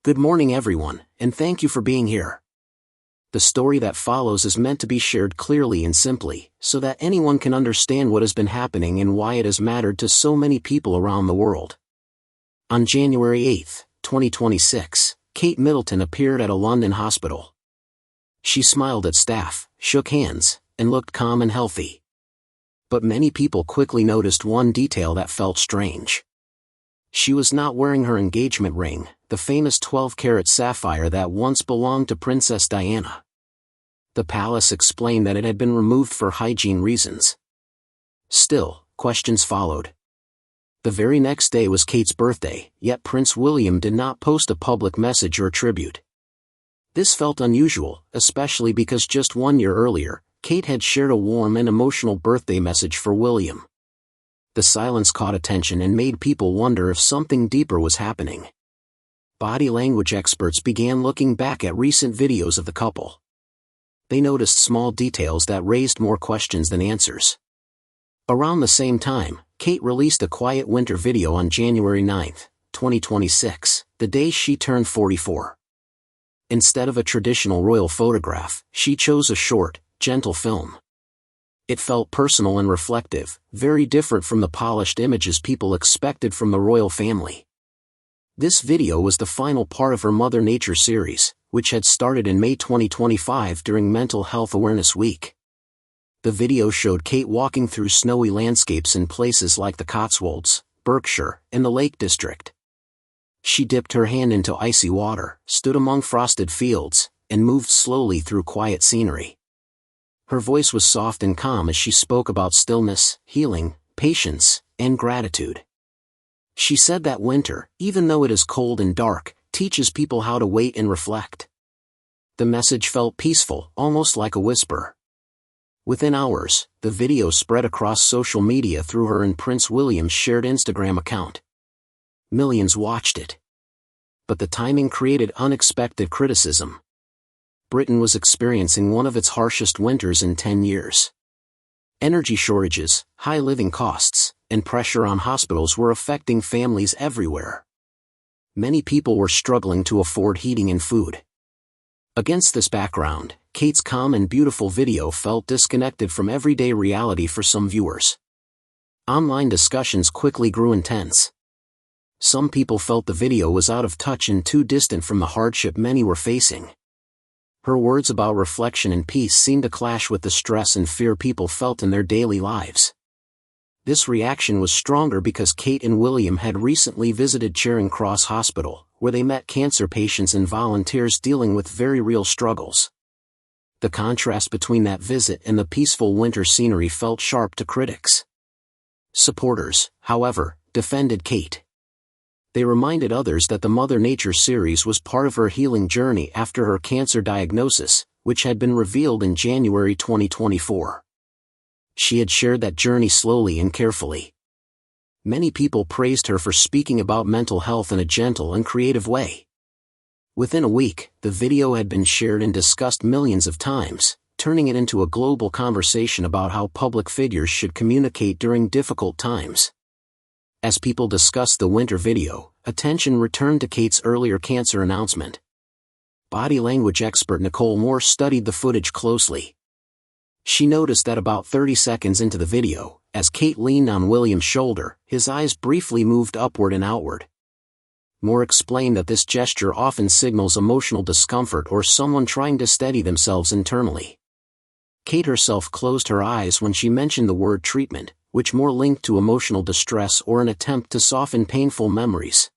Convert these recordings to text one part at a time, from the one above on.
Good morning everyone, and thank you for being here. The story that follows is meant to be shared clearly and simply, so that anyone can understand what has been happening and why it has mattered to so many people around the world. On January 8, 2026, Kate Middleton appeared at a London hospital. She smiled at staff, shook hands, and looked calm and healthy. But many people quickly noticed one detail that felt strange. She was not wearing her engagement ring, the famous 12-carat sapphire that once belonged to Princess Diana. The palace explained that it had been removed for hygiene reasons. Still, questions followed. The very next day was Kate's birthday, yet Prince William did not post a public message or tribute. This felt unusual, especially because just 1 year earlier, Kate had shared a warm and emotional birthday message for William. The silence caught attention and made people wonder if something deeper was happening. Body language experts began looking back at recent videos of the couple. They noticed small details that raised more questions than answers. Around the same time, Kate released a quiet winter video on January 9, 2026, the day she turned 44. Instead of a traditional royal photograph, she chose a short, gentle film. It felt personal and reflective, very different from the polished images people expected from the royal family. This video was the final part of her Mother Nature series, which had started in May 2025 during Mental Health Awareness Week. The video showed Kate walking through snowy landscapes in places like the Cotswolds, Berkshire, and the Lake District. She dipped her hand into icy water, stood among frosted fields, and moved slowly through quiet scenery. Her voice was soft and calm as she spoke about stillness, healing, patience, and gratitude. She said that winter, even though it is cold and dark, teaches people how to wait and reflect. The message felt peaceful, almost like a whisper. Within hours, the video spread across social media through her and Prince William's shared Instagram account. Millions watched it. But the timing created unexpected criticism. Britain was experiencing one of its harshest winters in 10 years. Energy shortages, high living costs, and pressure on hospitals were affecting families everywhere. Many people were struggling to afford heating and food. Against this background, Kate's calm and beautiful video felt disconnected from everyday reality for some viewers. Online discussions quickly grew intense. Some people felt the video was out of touch and too distant from the hardship many were facing. Her words about reflection and peace seemed to clash with the stress and fear people felt in their daily lives. This reaction was stronger because Kate and William had recently visited Charing Cross Hospital, where they met cancer patients and volunteers dealing with very real struggles. The contrast between that visit and the peaceful winter scenery felt sharp to critics. Supporters, however, defended Kate. They reminded others that the Mother Nature series was part of her healing journey after her cancer diagnosis, which had been revealed in January 2024. She had shared that journey slowly and carefully. Many people praised her for speaking about mental health in a gentle and creative way. Within a week, the video had been shared and discussed millions of times, turning it into a global conversation about how public figures should communicate during difficult times. As people discussed the winter video, attention returned to Kate's earlier cancer announcement. Body language expert Nicole Moore studied the footage closely. She noticed that about 30 seconds into the video, as Kate leaned on William's shoulder, his eyes briefly moved upward and outward. Moore explained that this gesture often signals emotional discomfort or someone trying to steady themselves internally. Kate herself closed her eyes when she mentioned the word treatment, which Moore linked to emotional distress or an attempt to soften painful memories.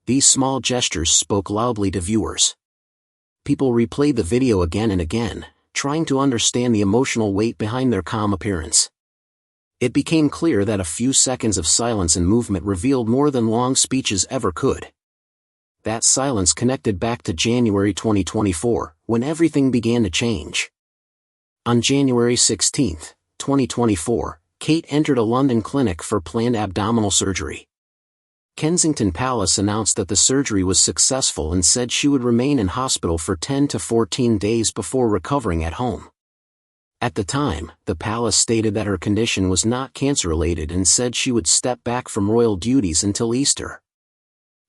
These small gestures spoke loudly to viewers. People replayed the video again and again, trying to understand the emotional weight behind their calm appearance. It became clear that a few seconds of silence and movement revealed more than long speeches ever could. That silence connected back to January 2024, when everything began to change. On January 16, 2024, Kate entered a London clinic for planned abdominal surgery. Kensington Palace announced that the surgery was successful and said she would remain in hospital for 10 to 14 days before recovering at home. At the time, the palace stated that her condition was not cancer-related and said she would step back from royal duties until Easter.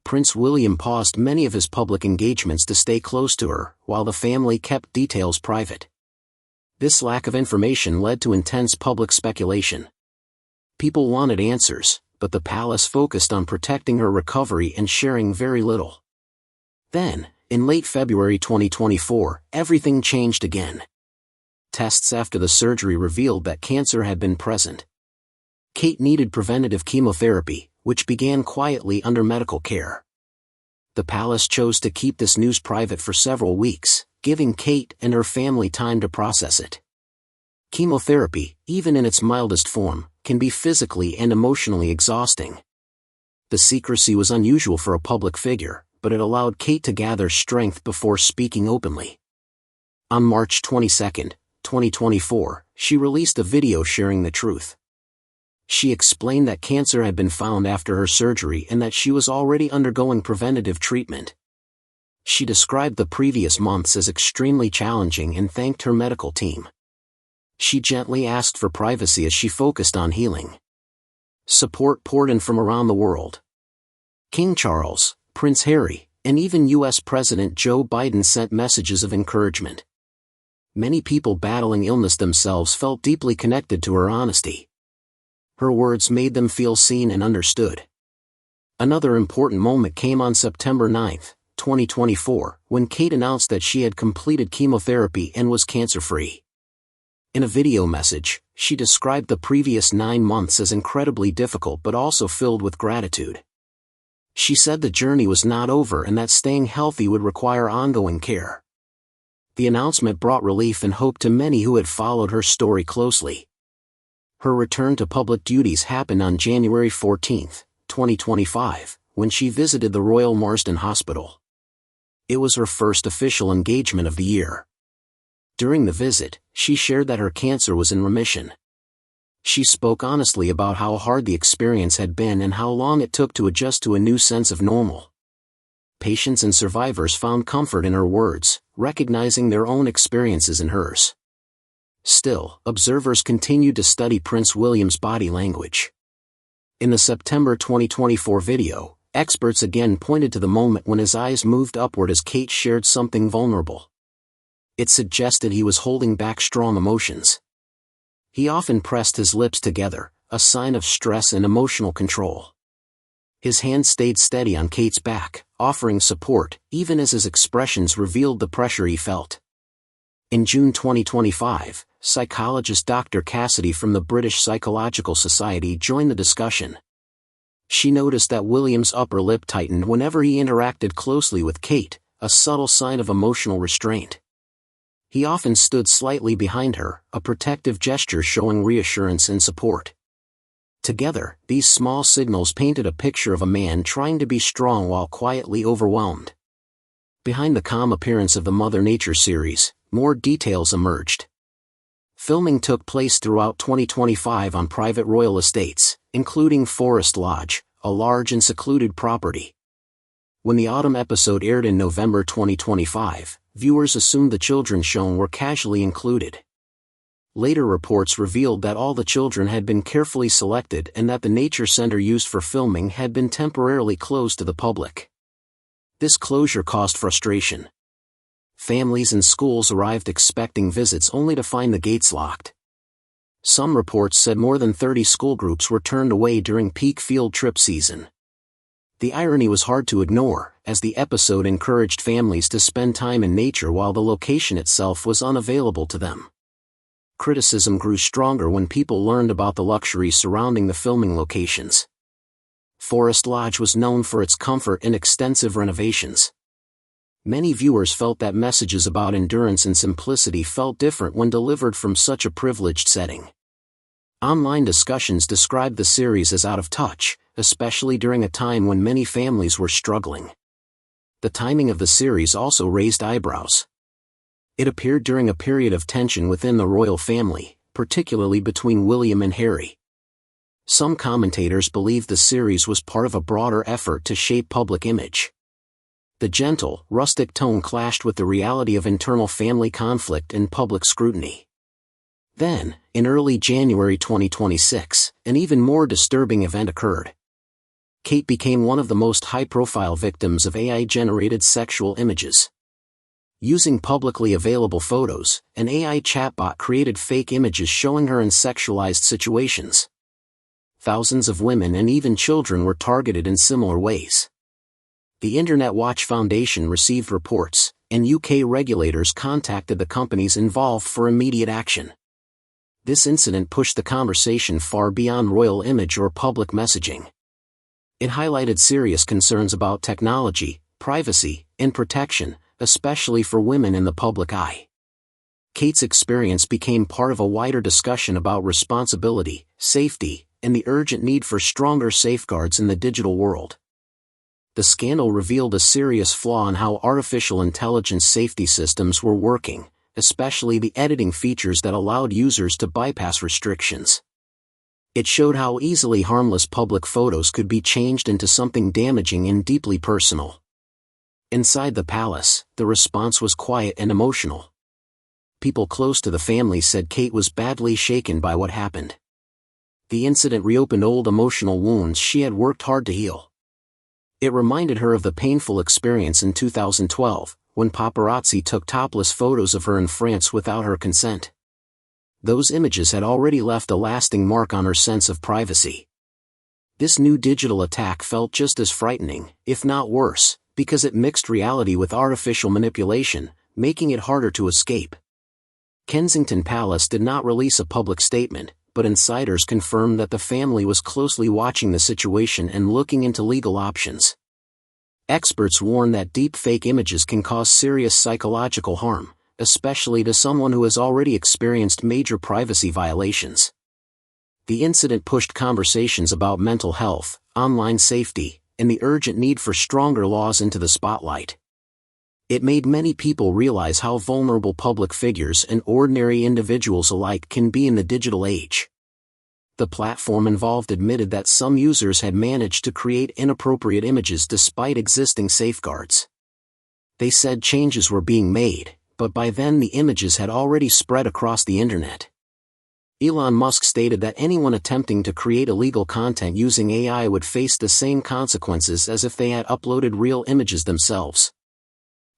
Prince William paused many of his public engagements to stay close to her, while the family kept details private. This lack of information led to intense public speculation. People wanted answers, but the palace focused on protecting her recovery and sharing very little. Then, in late February 2024, everything changed again. Tests after the surgery revealed that cancer had been present. Kate needed preventative chemotherapy, which began quietly under medical care. The palace chose to keep this news private for several weeks, giving Kate and her family time to process it. Chemotherapy, even in its mildest form, can be physically and emotionally exhausting. The secrecy was unusual for a public figure, but it allowed Kate to gather strength before speaking openly. On March 22, 2024, she released a video sharing the truth. She explained that cancer had been found after her surgery and that she was already undergoing preventative treatment. She described the previous months as extremely challenging and thanked her medical team. She gently asked for privacy as she focused on healing. Support poured in from around the world. King Charles, Prince Harry, and even U.S. President Joe Biden sent messages of encouragement. Many people battling illness themselves felt deeply connected to her honesty. Her words made them feel seen and understood. Another important moment came on September 9, 2024, when Kate announced that she had completed chemotherapy and was cancer-free. In a video message, she described the previous 9 months as incredibly difficult but also filled with gratitude. She said the journey was not over and that staying healthy would require ongoing care. The announcement brought relief and hope to many who had followed her story closely. Her return to public duties happened on January 14, 2025, when she visited the Royal Marsden Hospital. It was her first official engagement of the year. During the visit, she shared that her cancer was in remission. She spoke honestly about how hard the experience had been and how long it took to adjust to a new sense of normal. Patients and survivors found comfort in her words, recognizing their own experiences in hers. Still, observers continued to study Prince William's body language. In the September 2024 video, experts again pointed to the moment when his eyes moved upward as Kate shared something vulnerable. It suggested he was holding back strong emotions. He often pressed his lips together, a sign of stress and emotional control. His hand stayed steady on Kate's back, offering support, even as his expressions revealed the pressure he felt. In June 2025, psychologist Dr. Cassidy from the British Psychological Society joined the discussion. She noticed that William's upper lip tightened whenever he interacted closely with Kate, a subtle sign of emotional restraint. He often stood slightly behind her, a protective gesture showing reassurance and support. Together, these small signals painted a picture of a man trying to be strong while quietly overwhelmed. Behind the calm appearance of the Mother Nature series, more details emerged. Filming took place throughout 2025 on private royal estates, including Forest Lodge, a large and secluded property. When the autumn episode aired in November 2025, viewers assumed the children shown were casually included. Later reports revealed that all the children had been carefully selected and that the nature center used for filming had been temporarily closed to the public. This closure caused frustration. Families and schools arrived expecting visits only to find the gates locked. Some reports said more than 30 school groups were turned away during peak field trip season. The irony was hard to ignore, as the episode encouraged families to spend time in nature while the location itself was unavailable to them. Criticism grew stronger when people learned about the luxuries surrounding the filming locations. Forest Lodge was known for its comfort and extensive renovations. Many viewers felt that messages about endurance and simplicity felt different when delivered from such a privileged setting. Online discussions described the series as out of touch, especially during a time when many families were struggling. The timing of the series also raised eyebrows. It appeared during a period of tension within the royal family, particularly between William and Harry. Some commentators believed the series was part of a broader effort to shape public image. The gentle, rustic tone clashed with the reality of internal family conflict and public scrutiny. Then, in early January 2026, an even more disturbing event occurred. Kate became one of the most high-profile victims of AI-generated sexual images. Using publicly available photos, an AI chatbot created fake images showing her in sexualized situations. Thousands of women and even children were targeted in similar ways. The Internet Watch Foundation received reports, and UK regulators contacted the companies involved for immediate action. This incident pushed the conversation far beyond royal image or public messaging. It highlighted serious concerns about technology, privacy, and protection, especially for women in the public eye. Kate's experience became part of a wider discussion about responsibility, safety, and the urgent need for stronger safeguards in the digital world. The scandal revealed a serious flaw in how artificial intelligence safety systems were working, especially the editing features that allowed users to bypass restrictions. It showed how easily harmless public photos could be changed into something damaging and deeply personal. Inside the palace, the response was quiet and emotional. People close to the family said Kate was badly shaken by what happened. The incident reopened old emotional wounds she had worked hard to heal. It reminded her of the painful experience in 2012, when paparazzi took topless photos of her in France without her consent. Those images had already left a lasting mark on her sense of privacy. This new digital attack felt just as frightening, if not worse, because it mixed reality with artificial manipulation, making it harder to escape. Kensington Palace did not release a public statement, but insiders confirmed that the family was closely watching the situation and looking into legal options. Experts warn that deep-fake images can cause serious psychological harm, especially to someone who has already experienced major privacy violations. The incident pushed conversations about mental health, online safety, and the urgent need for stronger laws into the spotlight. It made many people realize how vulnerable public figures and ordinary individuals alike can be in the digital age. The platform involved admitted that some users had managed to create inappropriate images despite existing safeguards. They said changes were being made, but by then the images had already spread across the internet. Elon Musk stated that anyone attempting to create illegal content using AI would face the same consequences as if they had uploaded real images themselves.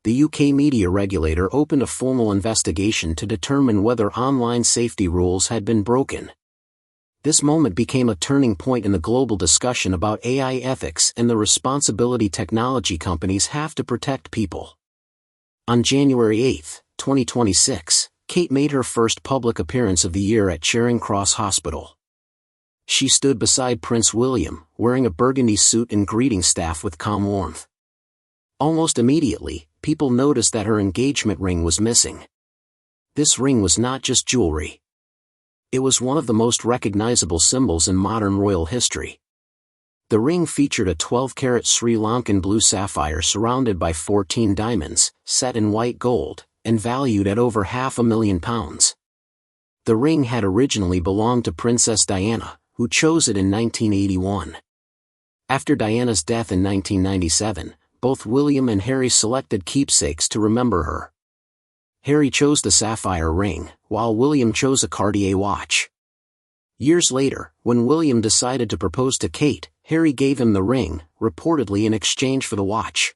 The UK media regulator opened a formal investigation to determine whether online safety rules had been broken. This moment became a turning point in the global discussion about AI ethics and the responsibility technology companies have to protect people. On January 8, 2026, Kate made her first public appearance of the year at Charing Cross Hospital. She stood beside Prince William, wearing a burgundy suit and greeting staff with calm warmth. Almost immediately, people noticed that her engagement ring was missing. This ring was not just jewelry. It was one of the most recognizable symbols in modern royal history. The ring featured a 12-carat Sri Lankan blue sapphire surrounded by 14 diamonds, set in white gold, and valued at over £500,000. The ring had originally belonged to Princess Diana, who chose it in 1981. After Diana's death in 1997, both William and Harry selected keepsakes to remember her. Harry chose the sapphire ring, while William chose a Cartier watch. Years later, when William decided to propose to Kate, Harry gave him the ring, reportedly in exchange for the watch.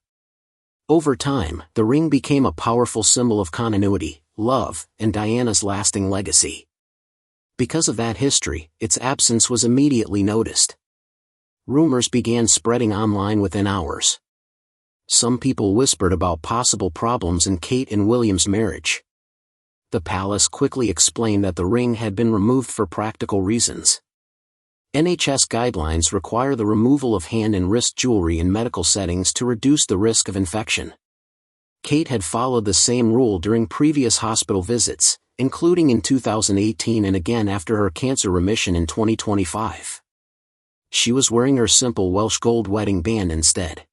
Over time, the ring became a powerful symbol of continuity, love, and Diana's lasting legacy. Because of that history, its absence was immediately noticed. Rumors began spreading online within hours. Some people whispered about possible problems in Kate and William's marriage. The palace quickly explained that the ring had been removed for practical reasons. NHS guidelines require the removal of hand and wrist jewelry in medical settings to reduce the risk of infection. Kate had followed the same rule during previous hospital visits, including in 2018 and again after her cancer remission in 2025. She was wearing her simple Welsh gold wedding band instead.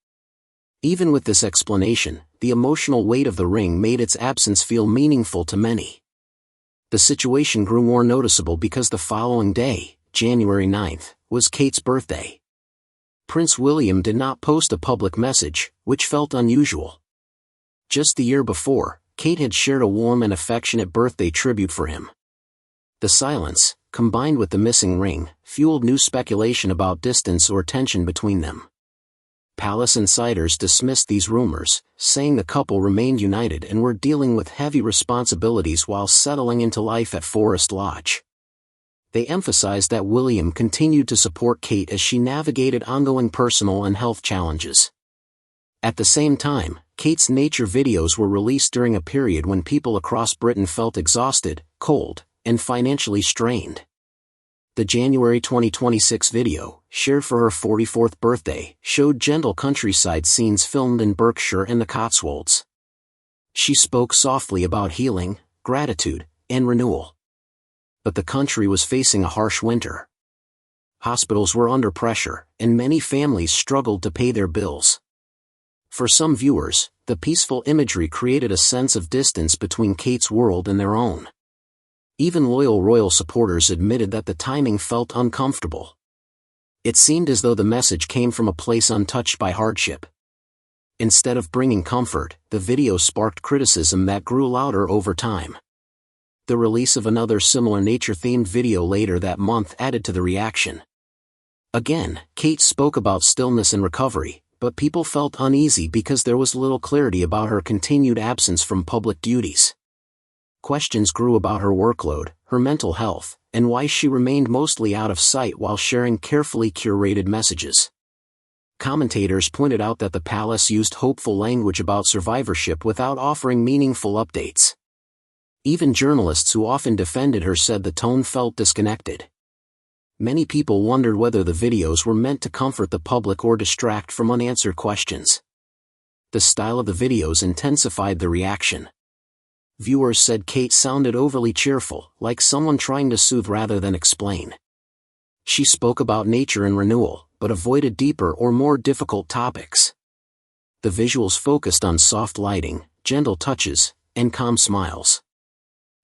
Even with this explanation, the emotional weight of the ring made its absence feel meaningful to many. The situation grew more noticeable because the following day, January 9th, was Kate's birthday. Prince William did not post a public message, which felt unusual. Just the year before, Kate had shared a warm and affectionate birthday tribute for him. The silence, combined with the missing ring, fueled new speculation about distance or tension between them. Palace insiders dismissed these rumors, saying the couple remained united and were dealing with heavy responsibilities while settling into life at Forest Lodge. They emphasized that William continued to support Kate as she navigated ongoing personal and health challenges. At the same time, Kate's nature videos were released during a period when people across Britain felt exhausted, cold, and financially strained. The January 2026 video, shared for her 44th birthday, showed gentle countryside scenes filmed in Berkshire and the Cotswolds. She spoke softly about healing, gratitude, and renewal. But the country was facing a harsh winter. Hospitals were under pressure, and many families struggled to pay their bills. For some viewers, the peaceful imagery created a sense of distance between Kate's world and their own. Even loyal royal supporters admitted that the timing felt uncomfortable. It seemed as though the message came from a place untouched by hardship. Instead of bringing comfort, the video sparked criticism that grew louder over time. The release of another similar nature-themed video later that month added to the reaction. Again, Kate spoke about stillness and recovery, but people felt uneasy because there was little clarity about her continued absence from public duties. Questions grew about her workload, her mental health, and why she remained mostly out of sight while sharing carefully curated messages. Commentators pointed out that the palace used hopeful language about survivorship without offering meaningful updates. Even journalists who often defended her said the tone felt disconnected. Many people wondered whether the videos were meant to comfort the public or distract from unanswered questions. The style of the videos intensified the reaction. Viewers said Kate sounded overly cheerful, like someone trying to soothe rather than explain. She spoke about nature and renewal, but avoided deeper or more difficult topics. The visuals focused on soft lighting, gentle touches, and calm smiles.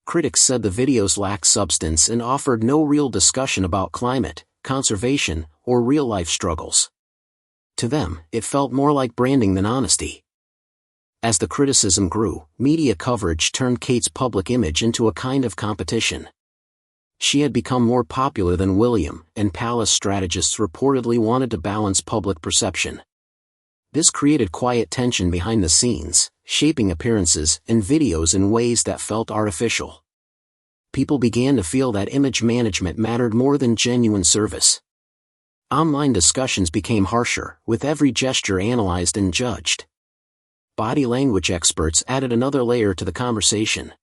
Critics said the videos lacked substance and offered no real discussion about climate, conservation, or real-life struggles. To them, it felt more like branding than honesty. As the criticism grew, media coverage turned Kate's public image into a kind of competition. She had become more popular than William, and palace strategists reportedly wanted to balance public perception. This created quiet tension behind the scenes, shaping appearances and videos in ways that felt artificial. People began to feel that image management mattered more than genuine service. Online discussions became harsher, with every gesture analyzed and judged. Body language experts added another layer to the conversation.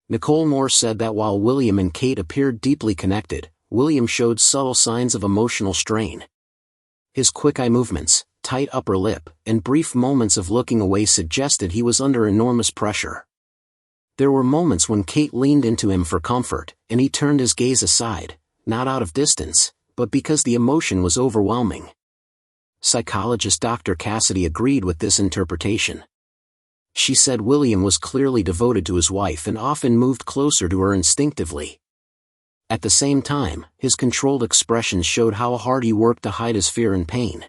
Nicole Moore said that while William and Kate appeared deeply connected, William showed subtle signs of emotional strain. His quick eye movements, tight upper lip, and brief moments of looking away suggested he was under enormous pressure. There were moments when Kate leaned into him for comfort, and he turned his gaze aside, not out of distance, but because the emotion was overwhelming. Psychologist Dr. Cassidy agreed with this interpretation. She said William was clearly devoted to his wife and often moved closer to her instinctively. At the same time, his controlled expressions showed how hard he worked to hide his fear and pain.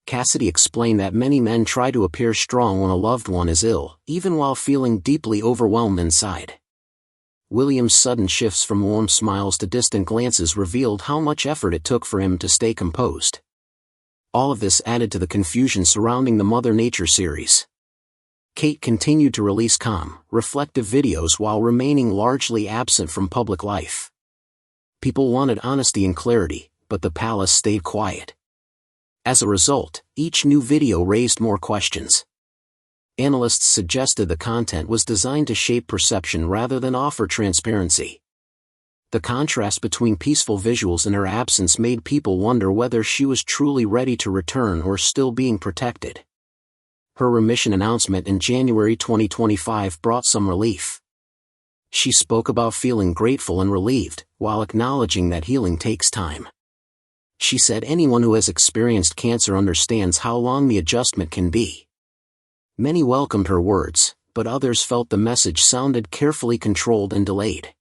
Cassidy explained that many men try to appear strong when a loved one is ill, even while feeling deeply overwhelmed inside. William's sudden shifts from warm smiles to distant glances revealed how much effort it took for him to stay composed. All of this added to the confusion surrounding the Mother Nature series. Kate continued to release calm, reflective videos while remaining largely absent from public life. People wanted honesty and clarity, but the palace stayed quiet. As a result, each new video raised more questions. Analysts suggested the content was designed to shape perception rather than offer transparency. The contrast between peaceful visuals and her absence made people wonder whether she was truly ready to return or still being protected. Her remission announcement in January 2025 brought some relief. She spoke about feeling grateful and relieved, while acknowledging that healing takes time. She said anyone who has experienced cancer understands how long the adjustment can be. Many welcomed her words, but others felt the message sounded carefully controlled and delayed.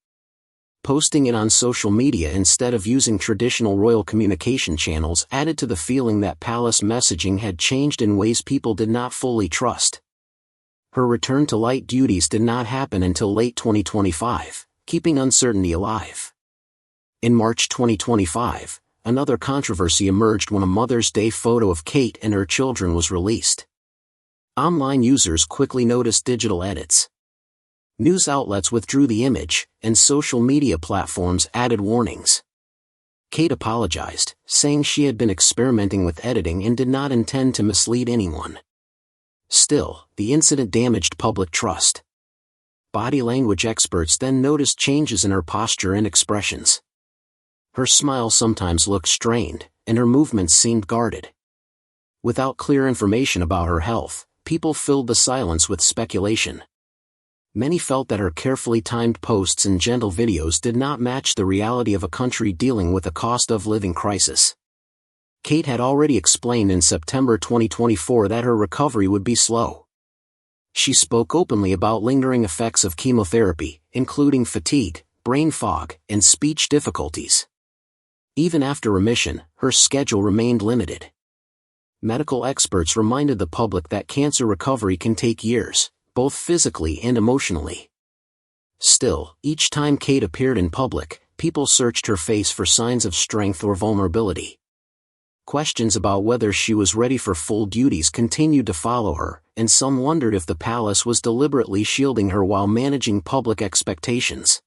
Posting it on social media instead of using traditional royal communication channels added to the feeling that palace messaging had changed in ways people did not fully trust. Her return to light duties did not happen until late 2025, keeping uncertainty alive. In March 2025, another controversy emerged when a Mother's Day photo of Kate and her children was released. Online users quickly noticed digital edits. News outlets withdrew the image, and social media platforms added warnings. Kate apologized, saying she had been experimenting with editing and did not intend to mislead anyone. Still, the incident damaged public trust. Body language experts then noticed changes in her posture and expressions. Her smile sometimes looked strained, and her movements seemed guarded. Without clear information about her health, people filled the silence with speculation. Many felt that her carefully timed posts and gentle videos did not match the reality of a country dealing with a cost-of-living crisis. Kate had already explained in September 2024 that her recovery would be slow. She spoke openly about lingering effects of chemotherapy, including fatigue, brain fog, and speech difficulties. Even after remission, her schedule remained limited. Medical experts reminded the public that cancer recovery can take years, both physically and emotionally. Still, each time Kate appeared in public, people searched her face for signs of strength or vulnerability. Questions about whether she was ready for full duties continued to follow her, and some wondered if the palace was deliberately shielding her while managing public expectations.